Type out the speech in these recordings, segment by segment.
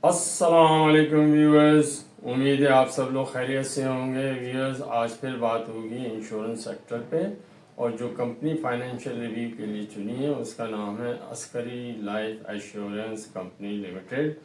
अस्सलाम वालेकुम व्यूअर्स। उम्मीद है आप सब लोग खैरियत से होंगे। व्यूअर्स, आज फिर बात होगी इंश्योरेंस सेक्टर पे, और जो कंपनी फाइनेंशियल रिव्यू के लिए चुनी है उसका नाम है Askari life assurance company limited.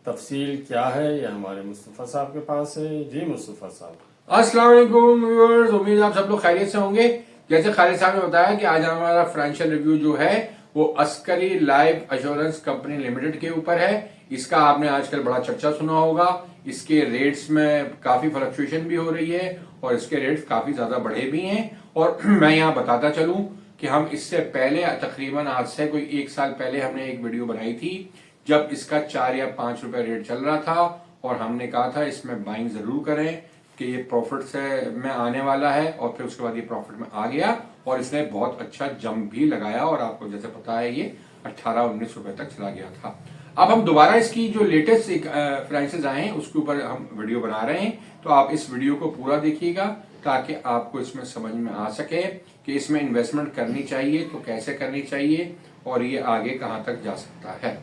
तफसील क्या है ये हमारे मुस्तफ़ा साहब के पास है। जी मुस्तफ़ा साहब। अस्सलाम वालेकुम व्यूअर्स, उम्मीद है आप सब लोग खैरियत से होंगे। जैसे खालिद साहब ने बताया कि आज हमारा फाइनेंशियल रिव्यू जो है वो Askari life assurance company limited के ऊपर है। इसका आपने आजकल बड़ा चर्चा सुना होगा। इसके रेट्स में काफी फ्लक्चुएशन भी हो रही है और इसके रेट्स काफी ज्यादा बढ़े भी हैं। और मैं यहाँ बताता चलूं कि हम इससे पहले तकरीबन आज से कोई 1 साल पहले हमने एक वीडियो बनाई थी जब इसका 4 या 5 रुपए रेट चल रहा था, और हमने कहा था इसमें बाइंग जरूर करें कि ये प्रॉफिट से में आने वाला है। और फिर उसके बाद ये प्रॉफिट में आ गया और इसने बहुत अच्छा जंप भी लगाया और आपको जैसे पता है ये 18-19 रुपए तक चला गया था। अब हम दोबारा इसकी जो लेटेस्ट फाइनेंसेस आए हैं उसके ऊपर हम वीडियो बना रहे हैं, तो आप इस वीडियो को पूरा देखिएगा ताकि आपको इसमें समझ में आ सके कि इसमें इन्वेस्टमेंट करनी चाहिए तो कैसे करनी चाहिए और ये आगे कहां तक जा सकता है।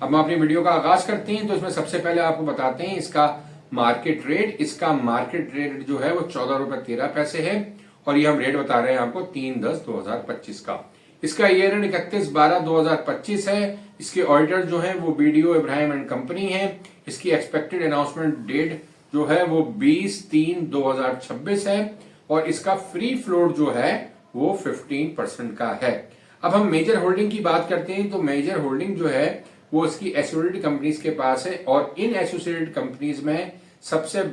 अब हम अपनी वीडियो का आगाज करते हैं। तो इसमें सबसे पहले आपको बताते हैं इसका मार्केट रेट। इसका मार्केट रेट जो है वो 14 रुपए 13 पैसे है और ये हम रेट बता रहे हैं आपको 3/10/2025 का। इसका ईयर एंड 31/12/2025 है। इसके ऑडिटर जो है वो बीडीओ इब्राहिम एंड कंपनी है। इसकी एक्सपेक्टेड अनाउंसमेंट डेट जो है वो 20/3/2026 है और इसका फ्री फ्लोट जो है वो 15% का है। अब हम मेजर होल्डिंग की बात करते हैं तो मेजर होल्डिंग जो है वो इसकी एसोसिएटेड कंपनीज के पास है और इन एसोसिएटेड कंपनीज में सबसे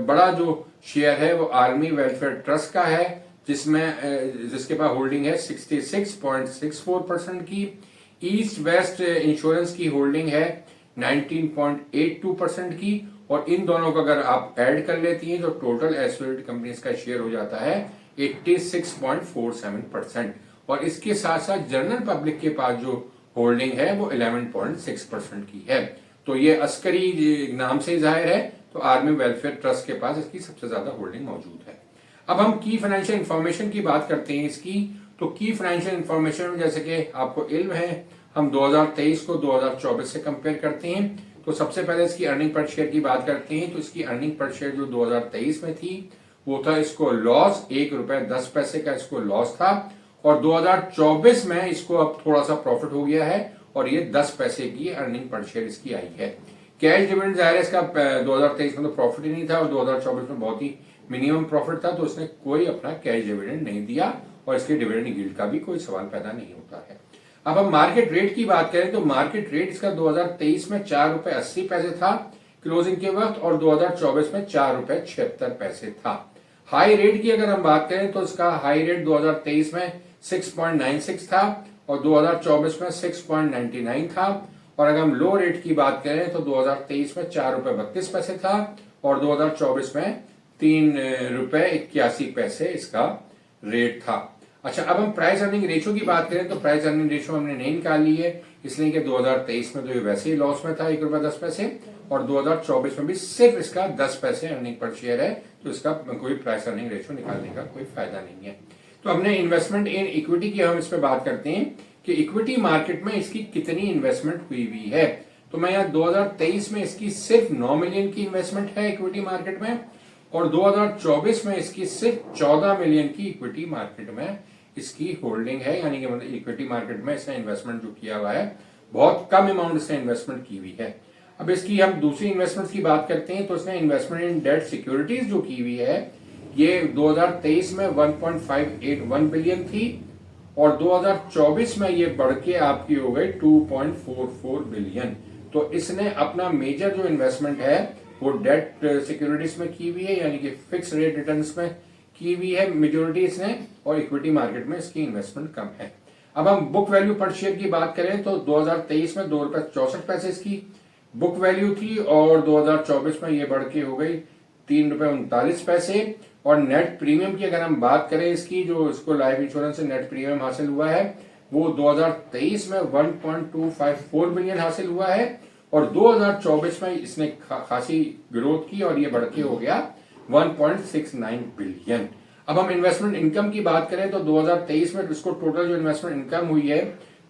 बड़ा जो शेयर है वो आर्मी वेलफेयर ट्रस्ट का है, जिसके पास होल्डिंग है 66.64% की। ईस्ट वेस्ट इंश्योरेंस की होल्डिंग है 19.82% की, और इन दोनों को अगर आप ऐड कर लेती हैं तो टोटल एसोसिएटेड कंपनीज का शेयर हो जाता है 86.47%। और इसके साथ साथ जनरल पब्लिक के पास जो होल्डिंग है वो 11.6% की है। तो ये अस्करी नाम से जाहिर है, तो आर्मी वेलफेयर ट्रस्ट के पास इसकी सबसे ज्यादा होल्डिंग मौजूद है। अब हम की फाइनेंशियल इंफॉर्मेशन की बात करते हैं इसकी। तो की फाइनेंशियल इंफॉर्मेशन में जैसे कि आपको इल्म है, हम 2023 को 2024 से कंपेयर करते हैं। तो सबसे पहले इसकी अर्निंग पर शेयर की बात करते हैं। तो इसकी अर्निंग पर शेयर जो 2023 में थी वो था इसको लॉस 1 रुपए 10 पैसे का इसको लॉस था, और 2024 में इसको अब थोड़ा सा प्रॉफिट हो गया है और ये 10 पैसे की अर्निंग पर शेयर इसकी आई है। कैश डिविडेंड जाहिर है इसका 2023 में तो प्रॉफिट ही नहीं था और 2024 में बहुत ही मिनिमम प्रॉफिट था, तो इसने कोई अपना कैश डिविडेंड नहीं दिया और इसके डिविडेंड यील्ड का भी कोई सवाल पैदा नहीं होता है। अब हम मार्केट रेट की बात करें तो मार्केट रेट इसका 2023 में 4 रुपए 80 पैसे था क्लोजिंग के वक्त, और 2024 में 4 रुपए 76 पैसे था। हाई रेट की अगर हम बात करें तो इसका हाई रेट 2023 में 6.96 था और 2024 में 6.99 था। और अगर हम लो रेट की बात करें तो 2023 में 4 रुपए 32 पैसे था और 2024 में 3 रुपए 81 पैसे इसका रेट था। अच्छा, अब हम प्राइस अर्निंग रेशियो की बात करें तो प्राइस अर्निंग रेशियो हमने नहीं निकाली है, इसलिए कि 2023 में तो ये वैसे ही लॉस में था 1 रुपए 10 पैसे, और 2024 में भी सिर्फ इसका 10 पैसे अर्निंग पर शेयर है, तो इसका कोई प्राइस अर्निंग रेशियो निकालने का कोई फायदा नहीं है। तो हमने इन्वेस्टमेंट इन इक्विटी की हम इस पे बात करते हैं कि इक्विटी मार्केट में इसकी कितनी इन्वेस्टमेंट हुई हुई है। तो मैं यहाँ 2023 में इसकी सिर्फ 9 मिलियन की इन्वेस्टमेंट है इक्विटी मार्केट में, और 2024 में इसकी सिर्फ 14 मिलियन की इक्विटी मार्केट में इसकी होल्डिंग है। यानी कि मतलब इक्विटी मार्केट में इसने इन्वेस्टमेंट जो किया हुआ है बहुत कम अमाउंट से इन्वेस्टमेंट की हुई है। अब इसकी हम दूसरी इन्वेस्टमेंट की बात करते हैं तो इसने इन्वेस्टमेंट इन डेट सिक्योरिटीज जो की हुई है ये 2023 में 1.581 बिलियन थी और 2024 में ये बढ़ के आपकी हो गई 2.44 बिलियन। तो इसने अपना मेजर जो इन्वेस्टमेंट है वो डेट सिक्योरिटीज में की हुई है, यानी कि फिक्स रेट रिटर्न्स में की हुई है मेजोरिटी इसने, और इक्विटी मार्केट में इसकी इन्वेस्टमेंट कम है। अब हम बुक वैल्यू पर शेयर की बात करें तो 2023 में 2 रुपए 64 पैसे इसकी बुक वैल्यू थी और 2024 में ये बढ़ के हो गई 3 रुपए 39 पैसे। और नेट प्रीमियम की अगर हम बात करें इसकी, जो इसको लाइफ इंश्योरेंस से नेट प्रीमियम हासिल हुआ है वो 2023 में 1.254 बिलियन हासिल हुआ है और 2024 में इसने खासी ग्रोथ की और ये बढ़ के हो गया 1.69 बिलियन। अब हम इन्वेस्टमेंट इनकम की बात करें तो 2023 में इसको टोटल जो इन्वेस्टमेंट इनकम हुई है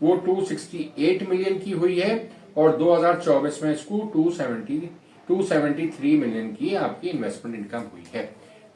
वो 268 मिलियन की हुई है और 2024 में इसको 273 मिलियन की आपकी इन्वेस्टमेंट इनकम हुई है।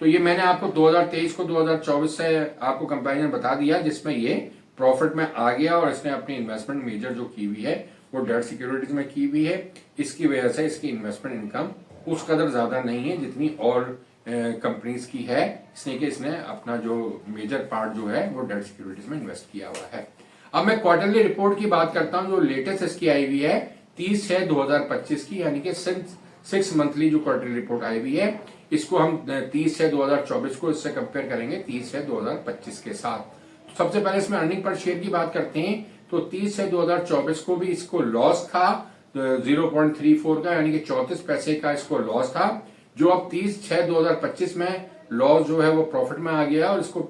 तो ये मैंने आपको 2023 को 2024 से आपको कंपैरिजन बता दिया, जिसमें ये प्रॉफिट में आ गया और इसने अपनी इन्वेस्टमेंट मेजर जो की हुई है वो डेट सिक्योरिटीज में की हुई है। इसकी वजह से इसकी इन्वेस्टमेंट इनकम उस कदर ज्यादा नहीं है जितनी और कंपनीज की है, इसलिए कि इसने अपना जो मेजर पार्ट जो है वो डेट सिक्योरिटीज में इन्वेस्ट किया हुआ है। अब मैं क्वार्टरली रिपोर्ट की बात करता हूं, जो लेटेस्ट इसकी आई हुई है 30/6/2025 की, यानी कि 6 मंथली जो क्वार्टरली रिपोर्ट आई हुई है, इसको हम 30/6/2024 को इससे कंपेयर करेंगे 30/6/2025 के साथ। तो सबसे पहले इसमें अर्निंग पर शेयर की बात करते हैं, तो 30/6/2024 को भी इसको लॉस था 0.34 का, यानी कि 34 पैसे का इसको लॉस था, जो अब 30/6/2025 में लॉस जो है वो प्रॉफिट में आ गया और इसको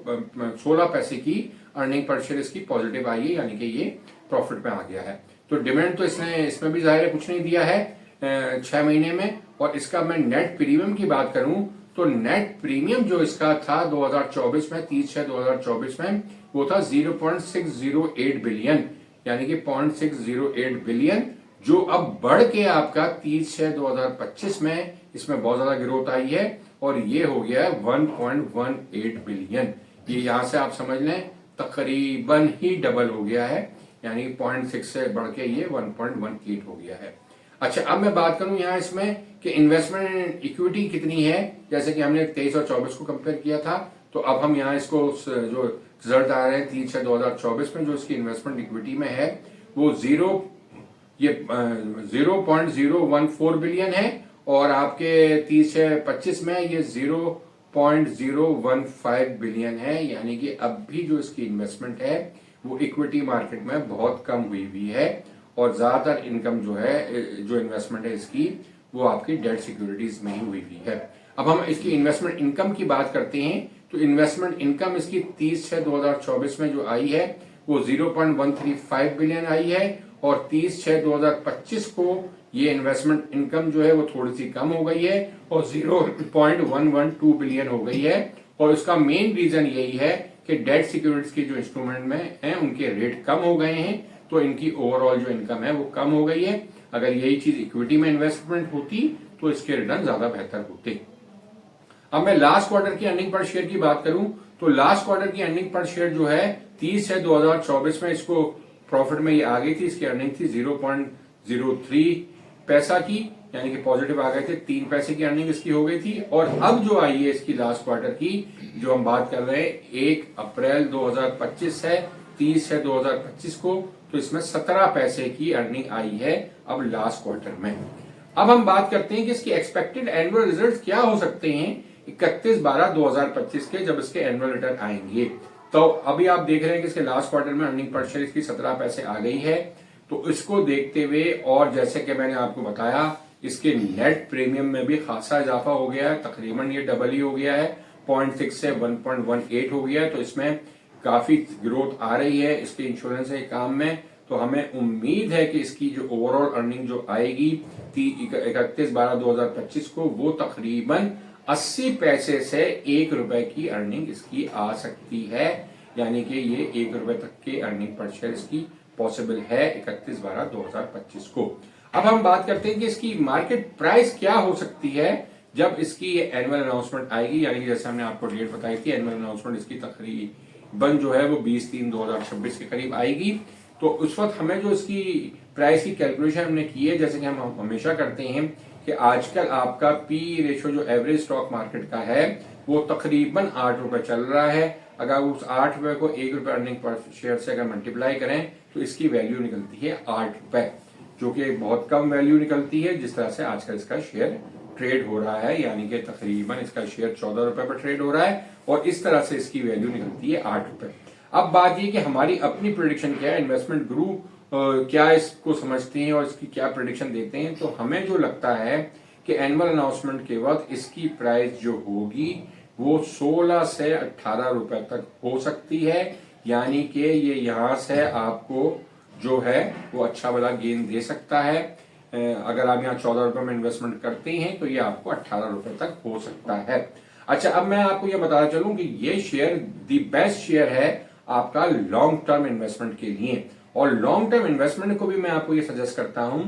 16 पैसे की अर्निंग पर शेयर इसकी पॉजिटिव आई है, यानी कि ये प्रॉफिट में आ गया है। तो डिविडेंड तो इसने इसमें भी जाहिर है कुछ नहीं दिया है 6 महीने में। और इसका मैं नेट प्रीमियम की बात करूं तो नेट प्रीमियम जो इसका था 2024 में 30/6/2024 में वो था 0.608 बिलियन, यानी कि 0.608 बिलियन, जो अब बढ़ के आपका 30/6/2025 में इसमें बहुत ज्यादा ग्रोथ आई है और ये हो गया है 1.18 बिलियन। ये यहां से आप समझ लें तकरीबन ही डबल हो गया है, यानी 0.6 से बढ़ के ये 1.18 हो गया है। अच्छा, अब मैं बात करूं यहाँ इसमें कि इन्वेस्टमेंट इक्विटी कितनी है, जैसे कि हमने 23 और 24 को कंपेयर किया था, तो अब हम यहाँ इसको जो रिजल्ट आ रहे हैं 30/6/2024 में जो इसकी इन्वेस्टमेंट इक्विटी में है वो 0.014 बिलियन है और आपके 30/6/25 में ये 0.015 बिलियन है, यानी कि अब भी जो इसकी इन्वेस्टमेंट है वो इक्विटी मार्केट में बहुत कम हुई हुई है और ज्यादातर इनकम जो है जो इन्वेस्टमेंट है इसकी वो आपकी डेट सिक्योरिटीज में ही हुई हुई है। अब हम इसकी इन्वेस्टमेंट इनकम की बात करते हैं, तो इन्वेस्टमेंट इनकम इसकी 30/6/2024 में जो आई है वो 0.135 बिलियन आई है और 30/6/2025 को ये इन्वेस्टमेंट इनकम जो है वो थोड़ी सी कम हो गई है और 0.112 बिलियन हो गई है। और इसका मेन रीजन यही है कि डेट सिक्योरिटीज के जो इंस्ट्रूमेंट में हैं उनके रेट कम हो गए हैं, तो इनकी ओवरऑल जो इनकम है वो कम हो गई है। अगर यही चीज इक्विटी में इन्वेस्टमेंट होती तो इसके रिटर्न ज्यादा बेहतर होते। अब मैं लास्ट क्वार्टर की अर्निंग पर शेयर की बात करूं तो लास्ट क्वार्टर की अर्निंग पर शेयर जो है 30/6/2024 में इसको प्रॉफिट में ये आ गई थी, इसकी अर्निंग थी 0.03 पैसा की, यानी कि पॉजिटिव आ गए थे, 3 पैसे की अर्निंग इसकी हो गई थी। और अब जो आई है इसकी लास्ट क्वार्टर की जो हम बात कर रहे हैं 1 अप्रैल 2025 है 30/6/2025 को, तो इसमें 17 पैसे की अर्निंग आई है अब लास्ट क्वार्टर में। अब हम बात करते हैं कि इसकी एक्सपेक्टेड एनुअल रिजल्ट क्या हो सकते हैं 31/12/2025 के, जब इसके एनुअल रिटर्न आएंगे। तो अभी आप देख रहे हैं कि इसके लास्ट क्वार्टर में अर्निंग पर शेयर इसकी 17 पैसे आ गई है, तो इसको देखते हुए और जैसे कि मैंने आपको बताया इसके नेट प्रीमियम में भी खासा इजाफा हो गया है, तकरीबन ये डबल ही हो गया है, 0.6 से 1.18 हो गया है, तो इसमें काफी ग्रोथ आ रही है इसके इंश्योरेंस के काम में। तो हमें उम्मीद है कि इसकी जो ओवरऑल अर्निंग जो आएगी 31/12/2025 को वो तकरीबन 80 पैसे से 1 रुपए की अर्निंग इसकी आ सकती है, यानी कि ये 1 रुपए तक की अर्निंग पर शेयर इसकी पॉसिबल है 31/12/2025 को। अब हम बात करते हैं कि इसकी मार्केट प्राइस क्या हो सकती है जब इसकी एनुअल अनाउंसमेंट आएगी, यानी कि जैसे हमने आपको डेट बताई थी एनुअल अनाउंसमेंट इसकी तकरीबन जो है वो 20/3/2026 के करीब आएगी। तो उस वक्त हमें जो इसकी प्राइस की कैलकुलेशन हमने की है, जैसे कि हम हमेशा करते हैं कि आजकल आपका पी रेशियो जो एवरेज स्टॉक मार्केट का है वो तकरीबन 8 रुपए चल रहा है। अगर उस 8 रुपए को 1 रुपए अर्निंग पर शेयर से अगर मल्टीप्लाई करें तो इसकी वैल्यू निकलती है 8 रुपए, जो कि बहुत कम वैल्यू निकलती है जिस तरह से आजकल इसका शेयर ट्रेड हो रहा है, यानी कि तकरीबन इसका शेयर 14 रुपए पर ट्रेड हो रहा है और इस तरह से इसकी वैल्यू निकलती है 8 रुपए। अब बात ये कि हमारी अपनी प्रेडिक्शन क्या है, इन्वेस्टमेंट गुरु क्या इसको समझते हैं और इसकी क्या प्रेडिक्शन देते हैं। तो हमें जो लगता है कि एनुअल अनाउंसमेंट के वक्त इसकी प्राइस जो होगी वो 16 से 18 रुपए तक हो सकती है, यानी कि ये यहां से आपको जो है वो अच्छा वाला गेन दे सकता है। अगर आप यहाँ 14 रुपए में इन्वेस्टमेंट करते हैं तो ये आपको 18 रुपए तक हो सकता है। अच्छा, अब मैं आपको ये बताना चलूं कि ये शेयर दी बेस्ट शेयर है आपका लॉन्ग टर्म इन्वेस्टमेंट के लिए, और लॉन्ग टर्म इन्वेस्टमेंट को भी मैं आपको ये सजेस्ट करता हूं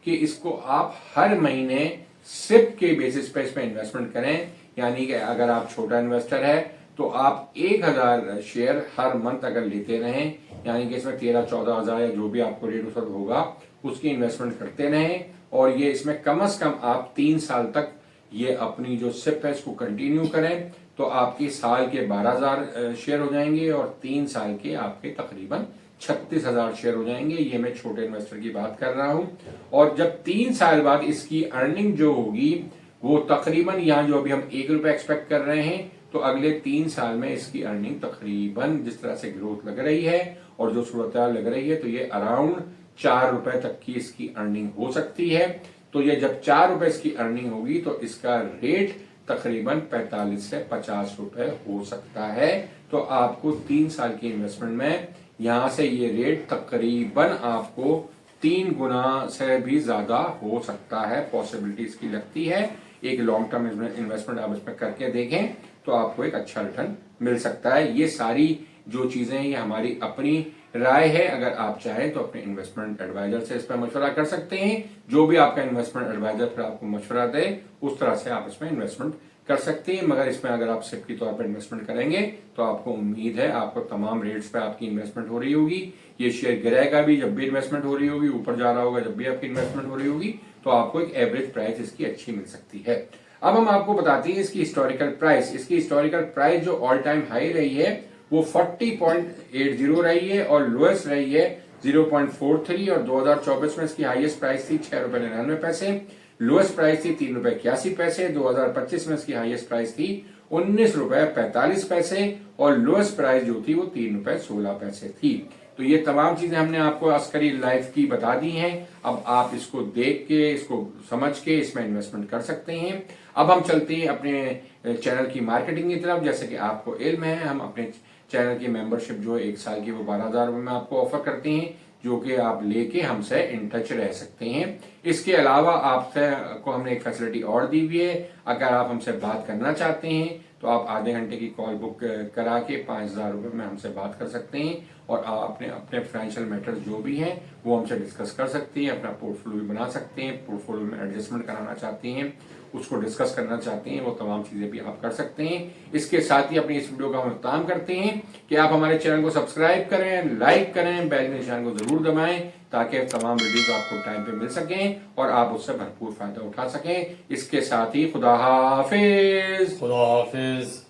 कि इसको आप हर महीने सिप के बेसिस पे इसमें इन्वेस्टमेंट करें। यानी कि अगर आप छोटा इन्वेस्टर है तो आप 1000 शेयर हर मंथ अगर लेते रहें, यानी कि इसमें 13-14 हजार या जो भी आपको रेट उस वक्त होगा उसकी इन्वेस्टमेंट करते रहें, और ये इसमें कम से कम आप 3 साल तक ये अपनी जो सिप है इसको कंटिन्यू करें, तो आपकी साल के 12,000 शेयर हो जाएंगे और 3 साल के आपके तकरीबन 36,000 शेयर हो जाएंगे। ये मैं छोटे इन्वेस्टर की बात कर रहा हूं। और जब 3 साल बाद इसकी अर्निंग जो होगी वो तकरीबन, यहाँ जो अभी हम 1 रुपए एक्सपेक्ट कर रहे हैं, तो अगले 3 साल में इसकी अर्निंग तकरीबन जिस तरह से ग्रोथ लग रही है और जो सूरत लग रही है, तो ये अराउंड 4 रुपए तक की इसकी अर्निंग हो सकती है। तो ये जब 4 रुपए इसकी अर्निंग होगी तो इसका रेट तकरीबन 45 से 50 रुपए हो सकता है। तो आपको 3 साल की इन्वेस्टमेंट में यहां से ये रेट तकरीबन आपको 3 गुना से भी ज्यादा हो सकता है, पॉसिबिलिटी इसकी लगती है। एक लॉन्ग टर्म इन्वेस्टमेंट आप इसमें करके देखें तो आपको एक अच्छा रिटर्न मिल सकता है। ये सारी जो चीजें हैं ये हमारी अपनी राय है। अगर आप चाहें तो अपने इन्वेस्टमेंट एडवाइजर से इस पर मशवरा कर सकते हैं। जो भी आपका इन्वेस्टमेंट एडवाइजर फिर आपको मशवरा दे उस तरह से आप इसमें इन्वेस्टमेंट कर सकते हैं। मगर इसमें अगर आप सिप की तौर पर इन्वेस्टमेंट करेंगे तो आपको उम्मीद है आपको तमाम रेट्स पे आपकी इन्वेस्टमेंट हो रही होगी। ये शेयर गिरेगा भी जब भी इन्वेस्टमेंट हो रही होगी, ऊपर जा रहा होगा जब भी आपकी इन्वेस्टमेंट हो रही होगी, तो आपको एक एवरेज प्राइस इसकी अच्छी मिल सकती है। अब हम आपको बताते हैं इसकी हिस्टोरिकल प्राइस। इसकी हिस्टोरिकल प्राइस जो ऑल टाइम हाई रही है वो 40.80 रही है और लोएस्ट रही है 0.43, और 2024 में इसकी हाईएस्ट प्राइस थी 6 रुपए 99 पैसे, लोएस्ट प्राइस थी 3 रुपए 81 पैसे। 2025 में इसकी हाईएस्ट प्राइस थी 19 रुपए 45 पैसे और लोएस्ट प्राइस जो थी वो 3 रुपए 16 पैसे थी। तो ये तमाम चीजें हमने आपको अस्करी लाइफ की बता दी हैं। अब आप इसको देख के, इसको समझ के इसमें इन्वेस्टमेंट कर सकते हैं। अब हम चलते हैं अपने चैनल की मार्केटिंग की तरफ। जैसे कि आपको इल्म है, हम अपने चैनल की मेंबरशिप जो है 1 साल की वो 12,000 रुपए में आपको ऑफर करते हैं, जो कि आप लेके हमसे इन टच रह सकते हैं। इसके अलावा आपसे को हमने एक फैसिलिटी और दी हुई है। अगर आप हमसे बात करना चाहते हैं तो आप आधे घंटे की कॉल बुक करा के 5,000 रुपए में हमसे बात कर सकते हैं और आप अपने अपने फाइनेंशियल मैटर्स जो भी हैं वो हमसे डिस्कस कर सकते हैं। अपना पोर्टफोलियो भी बना सकते हैं, पोर्टफोलियो में एडजस्टमेंट कराना चाहते हैं, उसको डिस्कस करना चाहते हैं, वो तमाम चीजें भी आप कर सकते हैं। इसके साथ ही अपनी इस वीडियो का हम इख्तिताम करते हैं कि आप हमारे चैनल को सब्सक्राइब करें, लाइक करें, बेल के निशान को जरूर दबाएं ताकि तमाम वीडियोस आपको टाइम पे मिल सकें और आप उससे भरपूर फायदा उठा सकें। इसके साथ ही खुदा हाफिज। खुदा हाफिज।